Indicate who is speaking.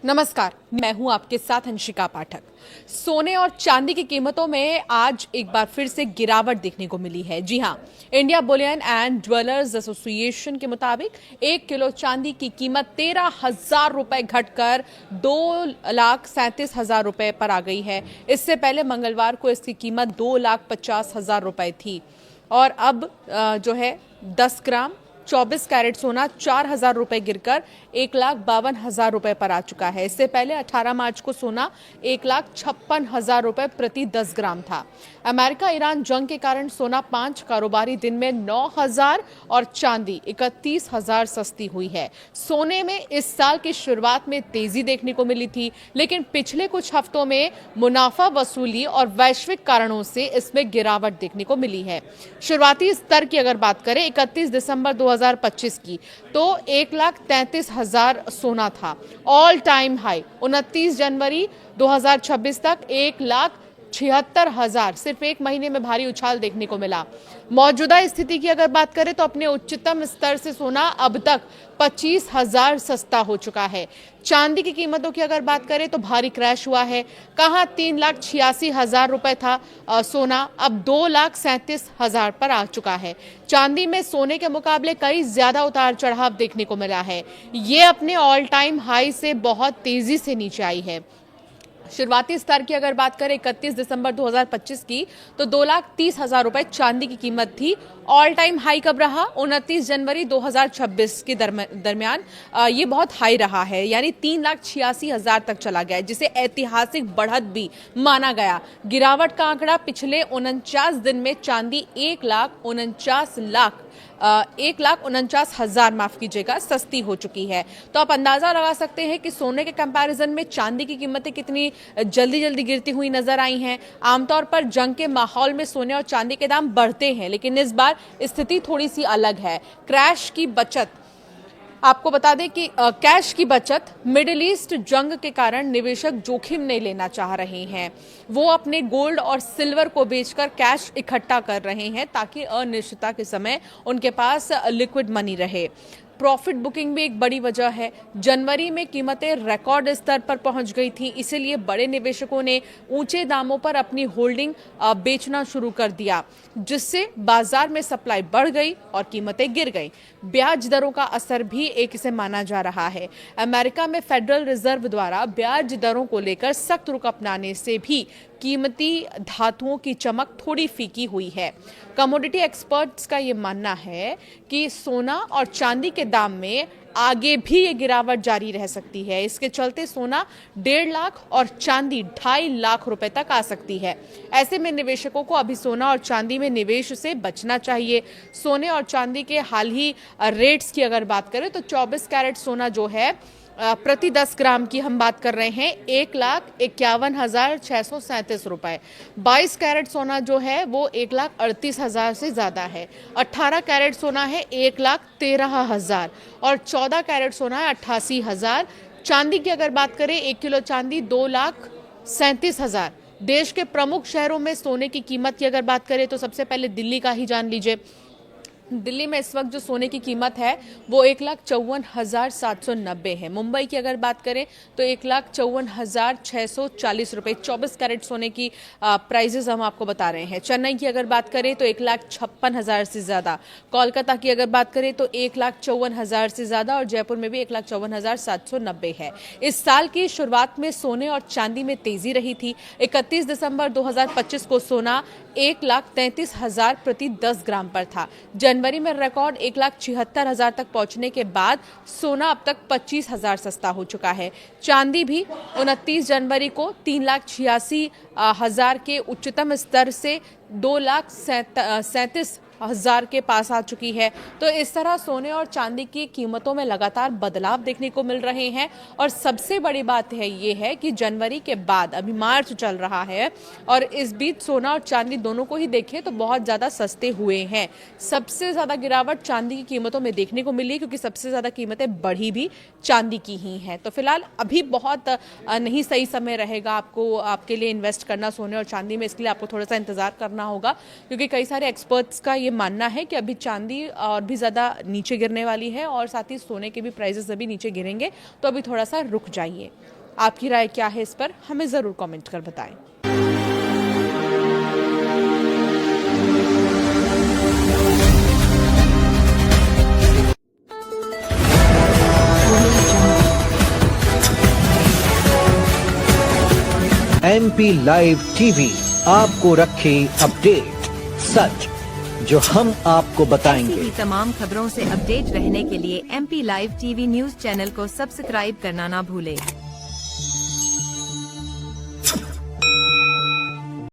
Speaker 1: नमस्कार, मैं हूं आपके साथ अंशिका पाठक। सोने और चांदी की कीमतों में आज एक बार फिर से गिरावट देखने को मिली है। जी हां, India Boolean and jewellers association के मुताबिक 1 किलो चांदी की कीमत 13,000 रुपए घटकर 2,37,000 रुपए पर आ गई है। इससे पहले मंगलवार को इसकी कीमत 2,50,000 रुपए थी और अब जो है 10 ग्राम 24 कैरेट सोना 4,000 रुपए गिरकर 1,52,000 रुपए पर आ चुका है। इससे पहले 18 मार्च को सोना 1,56,000 रुपए प्रति 10 ग्राम था। अमेरिका ईरान जंग के कारण सोना 5 कारोबारी दिन में 9,000 और चांदी 31,000 सस्ती हुई है। सोने में इस साल की शुरुआत में तेजी देखने को मिली थी, लेकिन पिछले कुछ हफ्तों में मुनाफा वसूली और वैश्विक कारणों से इसमें गिरावट देखने को मिली है। शुरुआती स्तर की अगर बात करें 31 दिसंबर 2025 की, तो 1,33,000 सोना था। ऑल टाइम हाई 29 जनवरी 2026 तक 1,76,000, सिर्फ एक महीने में भारी उछाल देखने को मिला। मौजूदा स्थिति की अगर बात करें तो अपने उच्चतम स्तर से सोना अब तक 25,000 सस्ता हो चुका है। चांदी की कीमतों की अगर बात करें तो भारी क्रैश हुआ है। कहाँ 3,86,000 रुपए था सोना, अब 2,37,000 पर आ चुका है। चांदी में सोने के मुकाबले कई ज्यादा उतार चढ़ाव देखने को मिला है। ये अपने ऑल टाइम हाई से बहुत तेजी से नीचे आई है। शुरुआती स्तर की अगर बात करें 31 दिसंबर 2025 की, तो 2,30,000 रुपए चांदी की कीमत थी। ऑल टाइम हाई कब रहा? 29 जनवरी 2026 के दरमियान ये बहुत हाई रहा है, यानी 3,86,000 तक चला गया, जिसे ऐतिहासिक बढ़त भी माना गया। गिरावट का आंकड़ा पिछले 49 दिन में चांदी 1,49,000 माफ कीजिएगा सस्ती हो चुकी है। तो आप अंदाजा लगा सकते हैं कि सोने के कंपैरिजन में चांदी की कीमतें कितनी जल्दी जल्दी गिरती हुई नजर आई हैं। आमतौर पर जंग के माहौल में सोने और चांदी के दाम बढ़ते हैं, लेकिन इस बार स्थिति थोड़ी सी अलग है। क्रैश की बचत, आपको बता दें कि कैश की बचत, मिडिल ईस्ट जंग के कारण निवेशक जोखिम नहीं लेना चाह रहे हैं। वो अपने गोल्ड और सिल्वर को बेचकर कैश इकट्ठा कर रहे हैं ताकि अनिश्चितता के समय उनके पास लिक्विड मनी रहे। प्रॉफिट बुकिंग भी एक बड़ी वजह है। जनवरी में कीमतें रिकॉर्ड स्तर पर पहुंच गई थी, इसीलिए बड़े निवेशकों ने ऊंचे दामों पर अपनी होल्डिंग बेचना शुरू कर दिया, जिससे बाजार में सप्लाई बढ़ गई और कीमतें गिर गई। ब्याज दरों का असर भी एक इसे माना जा रहा है। अमेरिका में फेडरल रिजर्व द्वारा ब्याज दरों को लेकर सख्त रुख अपनाने से भी कीमती धातुओं की चमक थोड़ी फीकी हुई है। कमोडिटी एक्सपर्ट्स का ये मानना है कि सोना और चांदी के दाम में आगे भी ये गिरावट जारी रह सकती है। इसके चलते सोना 1.5 लाख और चांदी 2.5 लाख रुपए तक आ सकती है। ऐसे में निवेशकों को अभी सोना और चांदी में निवेश से बचना चाहिए। सोने और चांदी के हाल ही रेट्स की अगर बात करें तो 24 कैरेट सोना जो है प्रति 10 ग्राम की हम बात कर रहे हैं 1,51,637 रुपए। 22 कैरेट सोना जो है वो 1,38,000 से ज्यादा है। 18 कैरेट सोना है 1,13,000 और 14 कैरेट सोना है 88,000। चांदी की अगर बात करें 1 किलो चांदी 2,37,000। देश के प्रमुख शहरों में सोने की कीमत की अगर बात करें तो सबसे पहले दिल्ली का ही जान लीजिए। दिल्ली में इस वक्त जो सोने की कीमत है वो 1,54,790 है। मुंबई की अगर बात करें तो 1,54,640 रुपए 24 कैरेट सोने की प्राइजेस हम आपको बता रहे हैं। चेन्नई की अगर बात करें तो 1,56,000 से ज्यादा। कोलकाता की अगर बात करें तो 1,54,000 से ज्यादा और जयपुर में भी 1,54,790 है। इस साल की शुरुआत में सोने और चांदी में तेजी रही थी। 31 दिसंबर 2025 को सोना 1,33,000 प्रति 10 ग्राम पर था। जनवरी में रिकॉर्ड 1,76,000 तक पहुंचने के बाद सोना अब तक 25,000 सस्ता हो चुका है। चांदी भी 29 जनवरी को 3,86,000 के उच्चतम स्तर से 2,37,000 के पास आ चुकी है। तो इस तरह सोने और चांदी की कीमतों में लगातार बदलाव देखने को मिल रहे हैं। और सबसे बड़ी बात है ये है कि जनवरी के बाद अभी मार्च चल रहा है और इस बीच सोना और चांदी दोनों को ही देखें तो बहुत ज़्यादा सस्ते हुए हैं। सबसे ज़्यादा गिरावट चांदी की कीमतों में देखने को मिली क्योंकि सबसे ज़्यादा कीमतें बढ़ी भी चांदी की ही हैं। तो फिलहाल अभी बहुत नहीं सही समय रहेगा आपके लिए इन्वेस्ट करना सोने और चांदी में। इसके लिए आपको थोड़ा सा इंतजार करना होगा क्योंकि कई सारे एक्सपर्ट्स का ये ये मानना है कि अभी चांदी और भी ज़्यादा नीचे गिरने वाली है और साथ ही सोने के भी प्राइसेस अभी नीचे गिरेंगे, तो अभी थोड़ा सा रुक जाइए। आपकी राय क्या है इस पर, हमें ज़रूर कमेंट कर बताएं।
Speaker 2: MP लाइव टीवी आपको रखे अपडेट, सच जो हम आपको बताएंगे।
Speaker 3: ऐसी ही तमाम खबरों से अपडेट रहने के लिए MP live TV news channel को सब्सक्राइब करना ना भूलें।